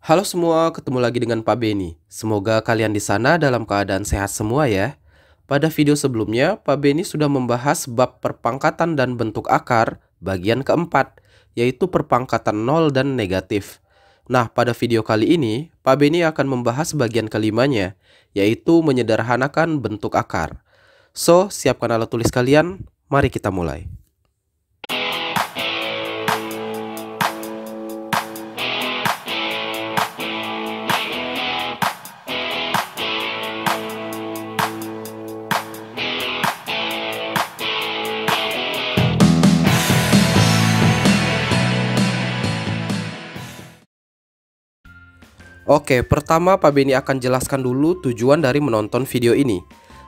Halo semua, ketemu lagi dengan Pak Beni. Semoga kalian di sana dalam keadaan sehat semua ya. Pada video sebelumnya, Pak Beni sudah membahas bab perpangkatan dan bentuk akar bagian keempat, yaitu perpangkatan nol dan negatif. Nah, pada video kali ini, Pak Beni akan membahas bagian kelimanya, yaitu menyederhanakan bentuk akar. So, siapkan alat tulis kalian, mari kita mulai. Oke, pertama Pak Beni akan jelaskan dulu tujuan dari menonton video ini.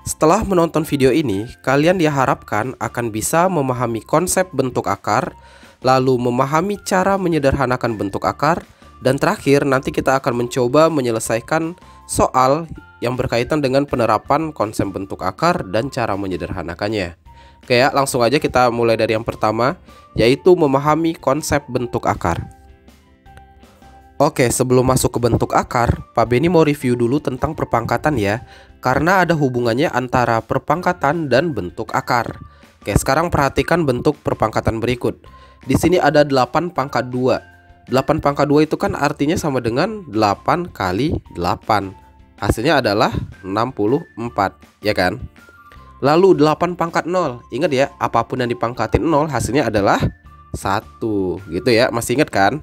Setelah menonton video ini, kalian diharapkan akan bisa memahami konsep bentuk akar, lalu memahami cara menyederhanakan bentuk akar, dan terakhir nanti kita akan mencoba menyelesaikan soal yang berkaitan dengan penerapan konsep bentuk akar dan cara menyederhanakannya. Oke ya, langsung aja kita mulai dari yang pertama, yaitu memahami konsep bentuk akar. Oke, sebelum masuk ke bentuk akar, Pak Beni mau review dulu tentang perpangkatan ya, karena ada hubungannya antara perpangkatan dan bentuk akar. Oke, sekarang perhatikan bentuk perpangkatan berikut. Di sini ada 8 pangkat 2. 8 pangkat 2 itu kan artinya sama dengan 8 kali 8. Hasilnya adalah 64, ya kan? Lalu 8 pangkat 0. Ingat ya, apapun yang dipangkatin 0 hasilnya adalah 1. Gitu ya, masih ingat kan?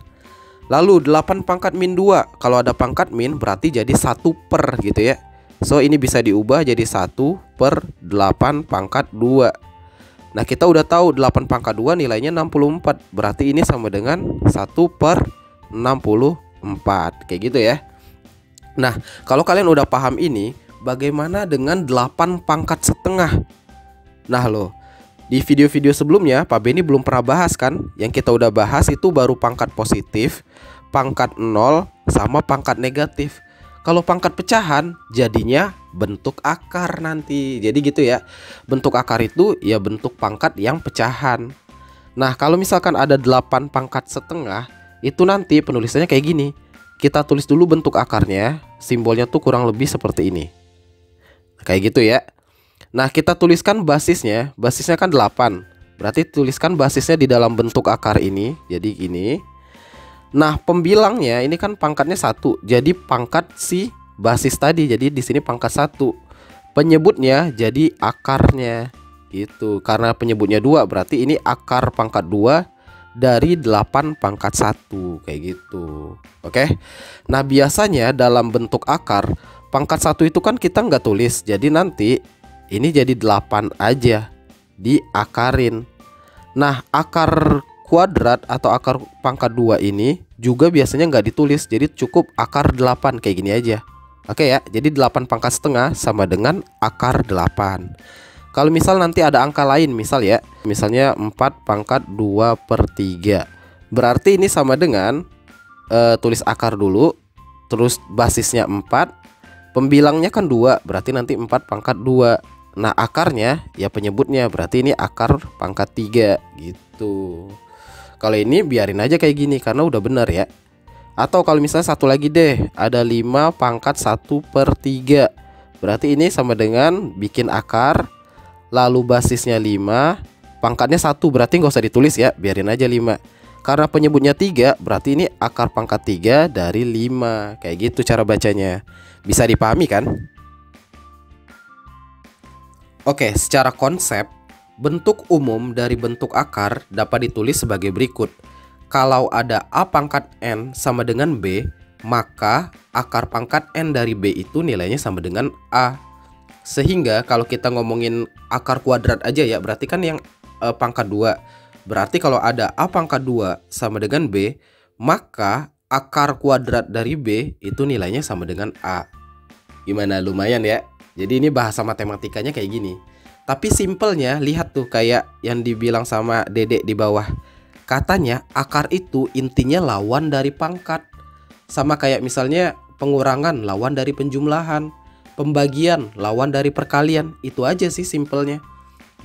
Lalu 8 pangkat min 2. Kalau ada pangkat min berarti jadi 1 per gitu ya. So ini bisa diubah jadi 1 per 8 pangkat 2. Nah kita udah tahu 8 pangkat 2 nilainya 64. Berarti ini sama dengan 1 per 64. Kayak gitu ya. Nah kalau kalian udah paham ini, bagaimana dengan 8 pangkat setengah? Nah loh, di video-video sebelumnya Pak Beni belum pernah bahas kan. Yang kita udah bahas itu baru pangkat positif, pangkat 0, sama pangkat negatif. Kalau pangkat pecahan jadinya bentuk akar nanti. Jadi gitu ya. Bentuk akar itu ya bentuk pangkat yang pecahan. Nah kalau misalkan ada 8 pangkat setengah, itu nanti penulisannya kayak gini. Kita tulis dulu bentuk akarnya. Simbolnya tuh kurang lebih seperti ini. Kayak gitu ya. Nah kita tuliskan basisnya. Basisnya kan 8. Berarti tuliskan basisnya di dalam bentuk akar ini. Jadi gini. Nah pembilangnya ini kan pangkatnya 1. Jadi pangkat si basis tadi. Jadi di sini pangkat 1. Penyebutnya jadi akarnya. Gitu. Karena penyebutnya 2, berarti ini akar pangkat 2 dari 8 pangkat 1. Kayak gitu. Oke. Nah biasanya dalam bentuk akar, pangkat 1 itu kan kita nggak tulis. Jadi nanti ini jadi 8 aja, diakarin. Nah akar kuadrat atau akar pangkat 2 ini juga biasanya nggak ditulis. Jadi cukup akar 8 kayak gini aja. Oke ya, jadi 8 pangkat setengah sama dengan akar 8. Kalau misal nanti ada angka lain, misal ya, misalnya 4 pangkat 2 per 3. Berarti ini sama dengan tulis akar dulu, terus basisnya 4, pembilangnya kan 2, berarti nanti 4 pangkat 2. Nah akarnya ya penyebutnya, berarti ini akar pangkat 3 gitu. Kalau ini biarin aja kayak gini karena udah bener ya. Atau kalau misalnya satu lagi deh, ada 5 pangkat 1 per 3. Berarti ini sama dengan bikin akar, lalu basisnya 5, pangkatnya 1, berarti nggak usah ditulis ya, biarin aja 5. Karena penyebutnya 3, berarti ini akar pangkat 3 dari 5. Kayak gitu cara bacanya. Bisa dipahami kan? Oke, secara konsep, bentuk umum dari bentuk akar dapat ditulis sebagai berikut. Kalau ada A pangkat N sama dengan B, maka akar pangkat N dari B itu nilainya sama dengan A. Sehingga kalau kita ngomongin akar kuadrat aja ya, berarti kan yang pangkat 2. Berarti kalau ada A pangkat 2 sama dengan B, maka akar kuadrat dari B itu nilainya sama dengan A. Gimana, lumayan ya? Jadi ini bahasa matematikanya kayak gini. Tapi simpelnya lihat tuh kayak yang dibilang sama Dedek di bawah. Katanya akar itu intinya lawan dari pangkat. Sama kayak misalnya pengurangan lawan dari penjumlahan, pembagian lawan dari perkalian. Itu aja sih simpelnya.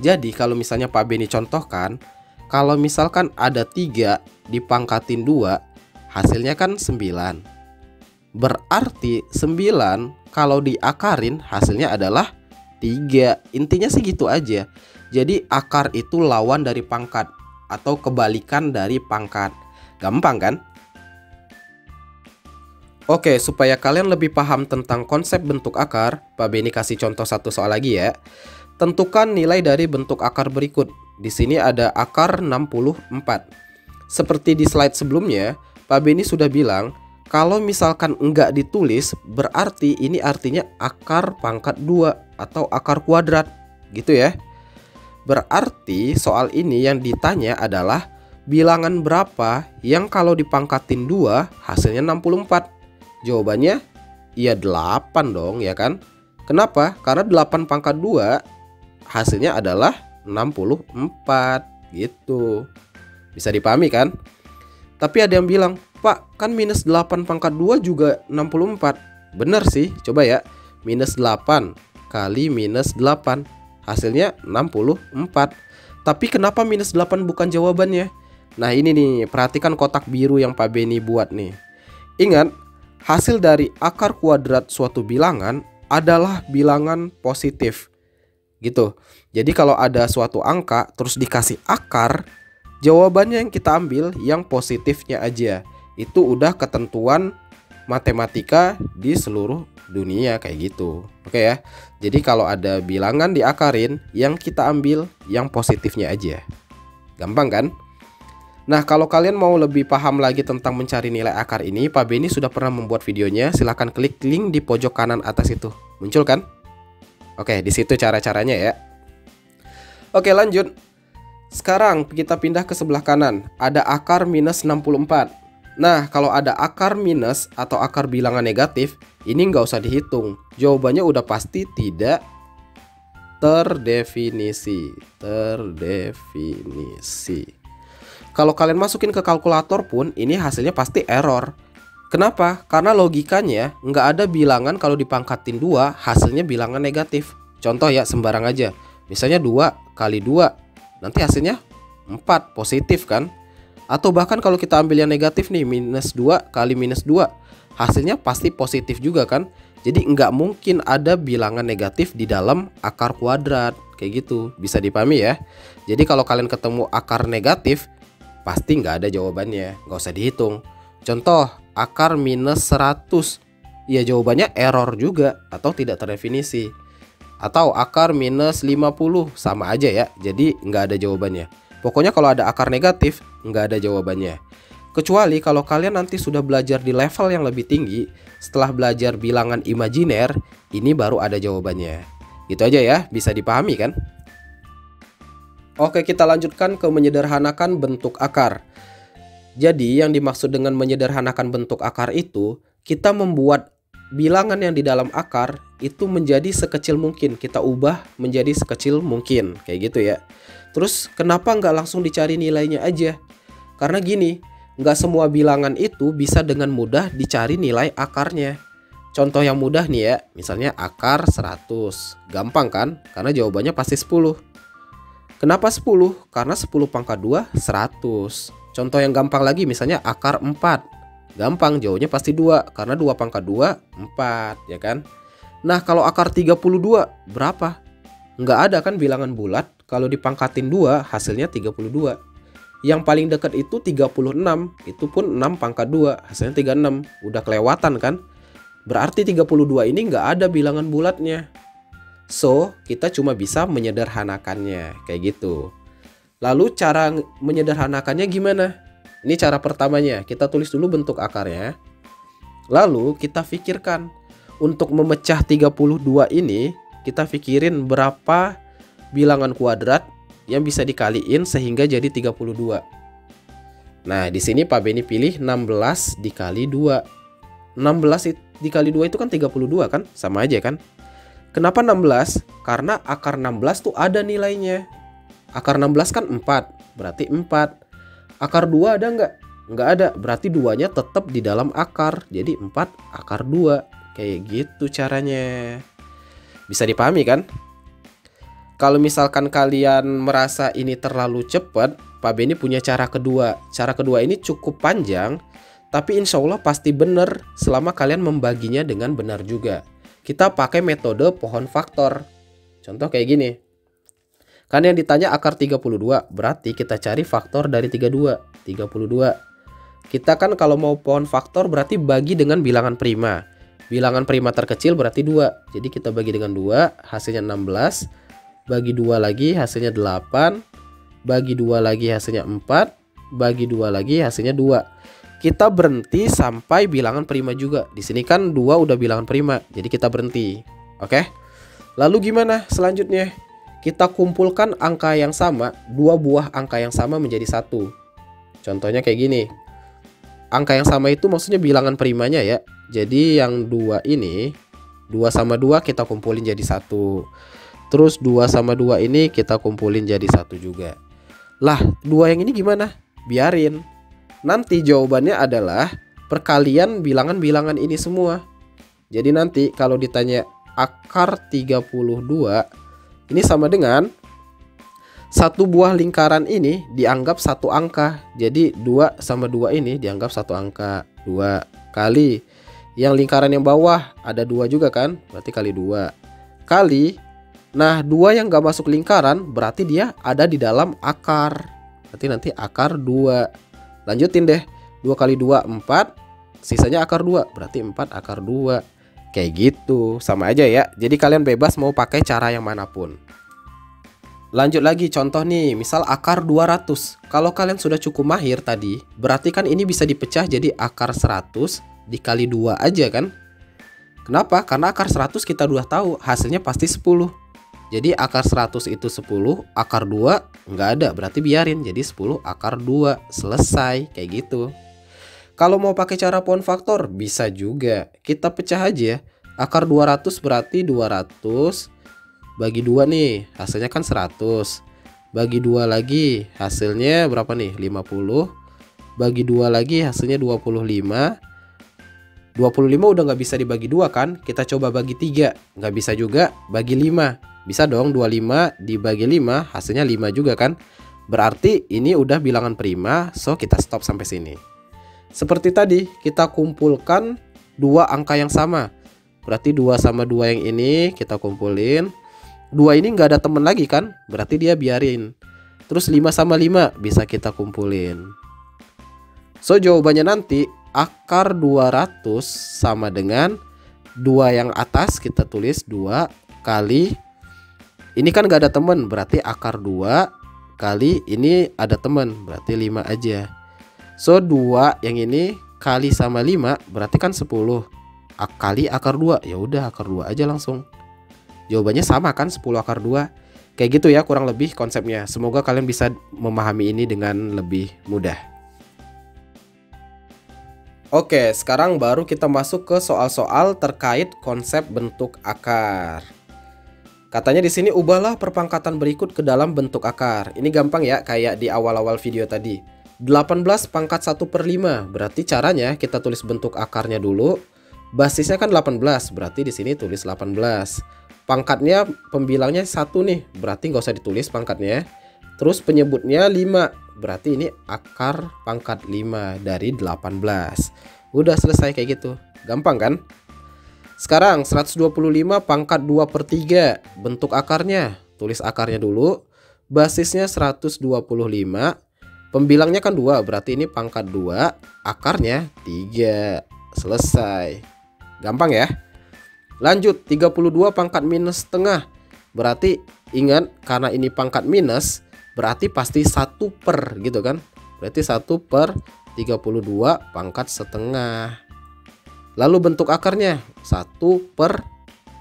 Jadi kalau misalnya Pak Beni contohkan, kalau misalkan ada 3 dipangkatin 2, hasilnya kan 9. Berarti 9 kalau diakarin hasilnya adalah 3. Intinya sih gitu aja. Jadi akar itu lawan dari pangkat atau kebalikan dari pangkat. Gampang kan? Oke, supaya kalian lebih paham tentang konsep bentuk akar, Pak Beni kasih contoh satu soal lagi ya. Tentukan nilai dari bentuk akar berikut. Di sini ada akar 64. Seperti di slide sebelumnya, Pak Beni sudah bilang, kalau misalkan enggak ditulis, berarti ini artinya akar pangkat 2 atau akar kuadrat, gitu ya. Berarti soal ini yang ditanya adalah bilangan berapa yang kalau dipangkatin 2 hasilnya 64. Jawabannya ya 8 dong ya kan. Kenapa? Karena 8 pangkat 2 hasilnya adalah 64 gitu. Bisa dipahami kan? Tapi ada yang bilang, Pak, kan minus 8 pangkat 2 juga 64. Bener sih, coba ya. Minus 8 kali minus 8 hasilnya 64. Tapi kenapa minus 8 bukan jawabannya? Nah ini nih, perhatikan kotak biru yang Pak Beni buat nih. Ingat, hasil dari akar kuadrat suatu bilangan adalah bilangan positif gitu. Jadi kalau ada suatu angka terus dikasih akar, jawabannya yang kita ambil yang positifnya aja. Itu udah ketentuan matematika di seluruh dunia kayak gitu. Oke ya. Jadi kalau ada bilangan diakarin, yang kita ambil yang positifnya aja. Gampang kan? Nah, kalau kalian mau lebih paham lagi tentang mencari nilai akar ini, Pak Beni sudah pernah membuat videonya. Silahkan klik link di pojok kanan atas itu. Muncul kan? Oke, di situ cara-caranya ya. Oke, lanjut. Sekarang kita pindah ke sebelah kanan. Ada akar minus 64. Nah, kalau ada akar minus atau akar bilangan negatif, ini nggak usah dihitung. Jawabannya udah pasti tidak terdefinisi. Kalau kalian masukin ke kalkulator pun, ini hasilnya pasti error. Kenapa? Karena logikanya nggak ada bilangan kalau dipangkatin 2 hasilnya bilangan negatif. Contoh ya, sembarang aja. Misalnya 2 kali 2, nanti hasilnya 4, positif kan? Atau bahkan kalau kita ambil yang negatif nih, minus 2 kali minus 2, hasilnya pasti positif juga kan? Jadi nggak mungkin ada bilangan negatif di dalam akar kuadrat. Kayak gitu, bisa dipahami ya. Jadi kalau kalian ketemu akar negatif, pasti nggak ada jawabannya, nggak usah dihitung. Contoh, akar minus 100, ya jawabannya error juga atau tidak terdefinisi. Atau akar minus 50, sama aja ya, jadi nggak ada jawabannya. Pokoknya kalau ada akar negatif, nggak ada jawabannya. Kecuali kalau kalian nanti sudah belajar di level yang lebih tinggi, setelah belajar bilangan imajiner, ini baru ada jawabannya. Gitu aja ya, bisa dipahami kan? Oke, kita lanjutkan ke menyederhanakan bentuk akar. Jadi yang dimaksud dengan menyederhanakan bentuk akar itu, kita membuat bilangan yang di dalam akar itu menjadi sekecil mungkin. Kita ubah menjadi sekecil mungkin, kayak gitu ya. Terus kenapa nggak langsung dicari nilainya aja? Karena gini, nggak semua bilangan itu bisa dengan mudah dicari nilai akarnya. Contoh yang mudah nih ya, misalnya akar 100. Gampang kan? Karena jawabannya pasti 10. Kenapa 10? Karena 10 pangkat 2, 100. Contoh yang gampang lagi misalnya akar 4. Gampang, jawabannya pasti 2. Karena 2 pangkat 2, 4. Ya kan? Nah kalau akar 32, berapa? Nggak ada kan bilangan bulat. Kalau dipangkatin 2, hasilnya 32. Yang paling dekat itu 36. Itu pun 6 pangkat 2, hasilnya 36. Udah kelewatan kan? Berarti 32 ini nggak ada bilangan bulatnya. So, kita cuma bisa menyederhanakannya, kayak gitu. Lalu cara menyederhanakannya gimana? Ini cara pertamanya, kita tulis dulu bentuk akarnya. Lalu kita pikirkan, untuk memecah 32 ini, kita pikirin berapa bilangan kuadrat yang bisa dikaliin sehingga jadi 32. Nah, di sini Pak Beni pilih 16 dikali 2. 16 dikali 2 itu kan 32 kan? Sama aja kan? Kenapa 16? Karena akar 16 tuh ada nilainya. Akar 16 kan 4, berarti 4. Akar 2 ada nggak? Nggak ada, berarti 2-nya tetap di dalam akar. Jadi 4 akar 2. Kayak gitu caranya. Bisa dipahami kan? Kalau misalkan kalian merasa ini terlalu cepat, Pak Beni punya cara kedua. Cara kedua ini cukup panjang, Tapi insya Allah pasti benar selama kalian membaginya dengan benar juga. Kita pakai metode pohon faktor. Contoh kayak gini. Kan yang ditanya akar 32, berarti kita cari faktor dari 32. Kita kan kalau mau pohon faktor berarti bagi dengan bilangan prima. Bilangan prima terkecil berarti 2. Jadi kita bagi dengan 2, hasilnya 16. Bagi 2 lagi hasilnya 8. Bagi 2 lagi hasilnya 4. Bagi 2 lagi hasilnya 2. Kita berhenti sampai bilangan prima juga. Di sini kan 2 udah bilangan prima, jadi kita berhenti. Oke? Lalu gimana selanjutnya? Kita kumpulkan angka yang sama, 2 buah angka yang sama menjadi 1. Contohnya kayak gini. Angka yang sama itu maksudnya bilangan primanya ya. Jadi yang 2 ini, 2 sama 2 kita kumpulin jadi 1. Terus 2 sama 2 ini kita kumpulin jadi 1 juga. Lah, 2 yang ini gimana? Biarin. Nanti jawabannya adalah perkalian bilangan-bilangan ini semua. Jadi nanti kalau ditanya akar 32, ini sama dengan satu buah lingkaran ini dianggap satu angka. Jadi 2 sama 2 ini dianggap satu angka. 2 kali yang lingkaran yang bawah ada 2 juga kan, berarti kali 2 kali. Nah 2 yang gak masuk lingkaran berarti dia ada di dalam akar. Berarti nanti akar 2. Lanjutin deh, 2 kali 2 4, sisanya akar 2, berarti 4 akar 2. Kayak gitu, sama aja ya. Jadi kalian bebas mau pakai cara yang manapun. Lanjut lagi contoh nih, misal akar 200. Kalau kalian sudah cukup mahir tadi, berarti kan ini bisa dipecah jadi akar 100 dikali 2 aja kan. Kenapa? Karena akar 100 kita udah tahu hasilnya pasti 10. Jadi akar 100 itu 10, akar 2 nggak ada, berarti biarin. Jadi 10 akar 2, selesai kayak gitu. Kalau mau pakai cara pohon faktor bisa juga. Kita pecah aja. Akar 200 berarti 200 bagi 2 nih, hasilnya kan 100. Bagi 2 lagi, hasilnya berapa nih? 50. Bagi 2 lagi, hasilnya 25. 25 udah nggak bisa dibagi 2 kan? Kita coba bagi 3. Nggak bisa juga, bagi 5. Bisa dong, 25 dibagi 5, hasilnya 5 juga kan? Berarti ini udah bilangan prima, so kita stop sampai sini. Seperti tadi, kita kumpulkan 2 angka yang sama. Berarti 2 sama 2 yang ini kita kumpulin. 2 ini nggak ada temen lagi kan? Berarti dia biarin. Terus 5 sama 5 bisa kita kumpulin. So jawabannya nanti akar 200 sama dengan 2 yang atas kita tulis 2 kali. Ini kan nggak ada temen, berarti akar 2 kali ini ada temen, berarti 5 aja. So 2 yang ini kali sama 5 berarti kan 10 kali akar 2. Ya udah akar 2 aja langsung. Jawabannya sama kan, 10 akar 2. Kayak gitu ya kurang lebih konsepnya. Semoga kalian bisa memahami ini dengan lebih mudah. Oke, sekarang baru kita masuk ke soal-soal terkait konsep bentuk akar. Katanya di sini ubahlah perpangkatan berikut ke dalam bentuk akar. Ini gampang ya, kayak di awal-awal video tadi. 18 pangkat 1/5. Berarti caranya kita tulis bentuk akarnya dulu. Basisnya kan 18, berarti di sini tulis 18. Pangkatnya pembilangnya 1 nih, berarti nggak usah ditulis pangkatnya. Terus penyebutnya 5, berarti ini akar pangkat 5 dari 18. Udah selesai kayak gitu. Gampang kan? Sekarang 125 pangkat 2/3. Bentuk akarnya, tulis akarnya dulu. Basisnya 125. Pembilangnya kan 2, berarti ini pangkat 2, akarnya 3. Selesai. Gampang ya. Lanjut, 32 pangkat minus setengah. Berarti ingat, karena ini pangkat minus, berarti pasti 1 per gitu kan. Berarti 1 per 32 pangkat setengah. Lalu bentuk akarnya 1 per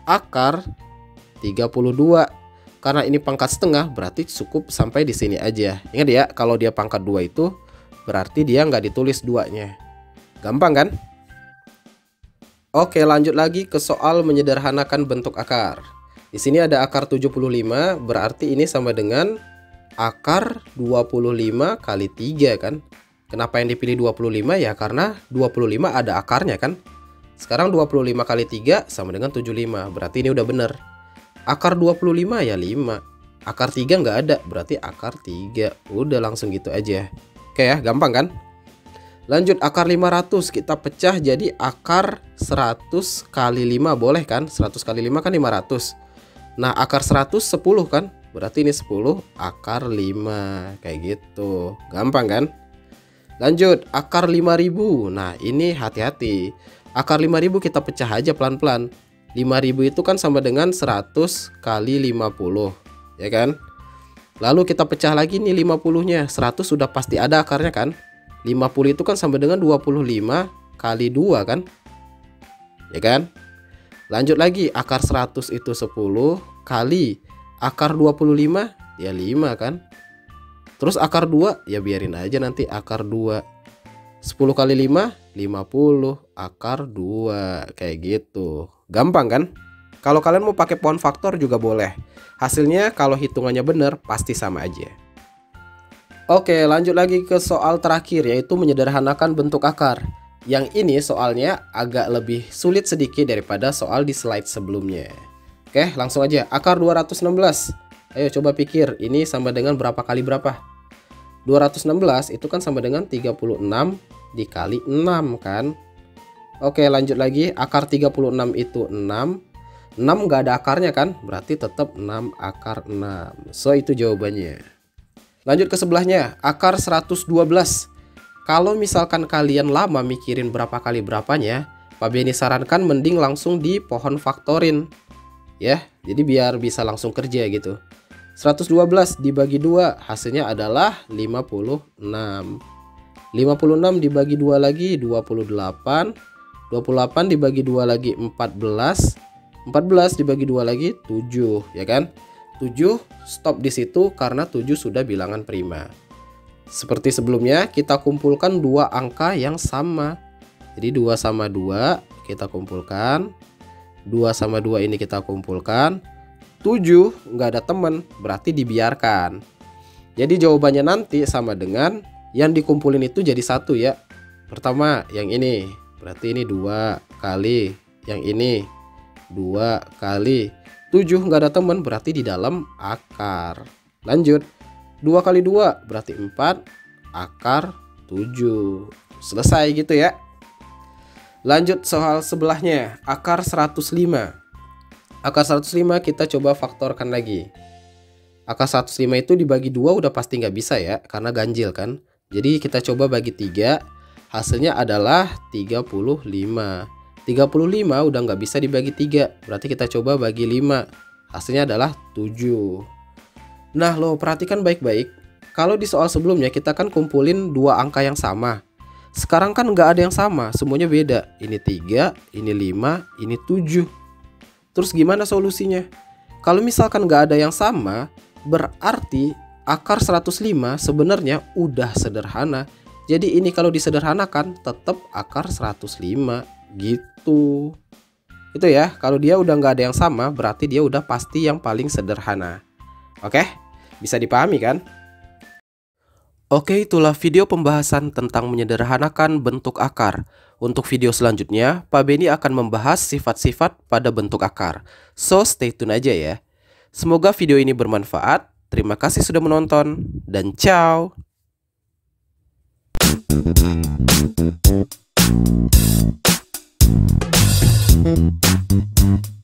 akar 32. Karena ini pangkat setengah, berarti cukup sampai di sini aja. Ingat ya, kalau dia pangkat 2 itu berarti dia nggak ditulis 2-nya. Gampang kan? Oke, lanjut lagi ke soal menyederhanakan bentuk akar. Di sini ada akar 75, berarti ini sama dengan akar 25 kali 3 kan. Kenapa yang dipilih 25? Ya karena 25 ada akarnya kan. Sekarang 25 kali 3 sama dengan 75, berarti ini udah bener. Akar 25 ya 5. Akar 3 nggak ada, berarti akar 3. Udah langsung gitu aja. Oke ya, gampang kan? Lanjut, akar 500 kita pecah jadi akar 100 kali 5, boleh kan? 100 kali 5 kan 500. Nah, akar 100 10 kan? Berarti ini 10 akar 5. Kayak gitu. Gampang kan? Lanjut, akar 5000. Nah, ini hati-hati. Akar 5000 kita pecah aja pelan-pelan. 5000 itu kan sama dengan 100 kali 50, ya kan? Lalu kita pecah lagi nih 50-nya. 100 sudah pasti ada akarnya kan? 50 itu kan sama dengan 25 kali 2 kan? Ya kan? Lanjut lagi, akar 100 itu 10 kali akar 25 ya 5 kan? Terus akar 2 ya biarin aja nanti akar 2. 10 kali 5 50 akar 2 kayak gitu. Gampang kan? Kalau kalian mau pakai pohon faktor juga boleh. Hasilnya kalau hitungannya benar pasti sama aja. Oke, lanjut lagi ke soal terakhir, yaitu menyederhanakan bentuk akar. Yang ini soalnya agak lebih sulit sedikit daripada soal di slide sebelumnya. Oke, langsung aja. Akar 216. Ayo coba pikir, ini sama dengan berapa kali berapa? 216 itu kan sama dengan 36 dikali 6 kan? Oke, lanjut lagi. Akar 36 itu 6. 6 nggak ada akarnya kan? Berarti tetap 6 akar 6. So, itu jawabannya. Lanjut ke sebelahnya, akar 112. Kalau misalkan kalian lama mikirin berapa kali berapanya, Pak Beni sarankan mending langsung di pohon faktorin. Ya, jadi biar bisa langsung kerja gitu. 112 dibagi 2 hasilnya adalah 56. 56 dibagi 2 lagi 28. 28 dibagi 2 lagi 14. 14 dibagi 2 lagi 7, ya kan? 7 stop di situ karena 7 sudah bilangan prima. Seperti sebelumnya, kita kumpulkan dua angka yang sama. Jadi 2 sama 2 kita kumpulkan. 2 sama 2 ini kita kumpulkan. 7 nggak ada teman, berarti dibiarkan. Jadi jawabannya nanti sama dengan yang dikumpulin itu jadi 1 ya. Pertama yang ini, berarti ini 2 kali. Yang ini 2 kali. 7 nggak ada teman, berarti di dalam akar. Lanjut, 2 kali 2 berarti 4 akar 7. Selesai gitu ya. Lanjut soal sebelahnya, akar 105. Akar 105 kita coba faktorkan lagi. Akar 105 itu dibagi 2 udah pasti nggak bisa ya, karena ganjil kan. Jadi kita coba bagi 3, hasilnya adalah 35. 35 udah nggak bisa dibagi 3, berarti kita coba bagi 5, hasilnya adalah 7. Nah lo perhatikan baik-baik, kalau di soal sebelumnya kita kan kumpulin dua angka yang sama. Sekarang kan nggak ada yang sama, semuanya beda. Ini 3, ini 5, ini 7. Terus gimana solusinya? Kalau misalkan nggak ada yang sama, berarti akar 105 sebenarnya udah sederhana. Jadi ini kalau disederhanakan tetap akar 105 gitu. Itu ya, kalau dia udah nggak ada yang sama berarti dia udah pasti yang paling sederhana. Oke, bisa dipahami kan? Oke, itulah video pembahasan tentang menyederhanakan bentuk akar. Untuk video selanjutnya, Pak Beni akan membahas sifat-sifat pada bentuk akar. So, stay tune aja ya. Semoga video ini bermanfaat. Terima kasih sudah menonton, dan ciao! Thank you.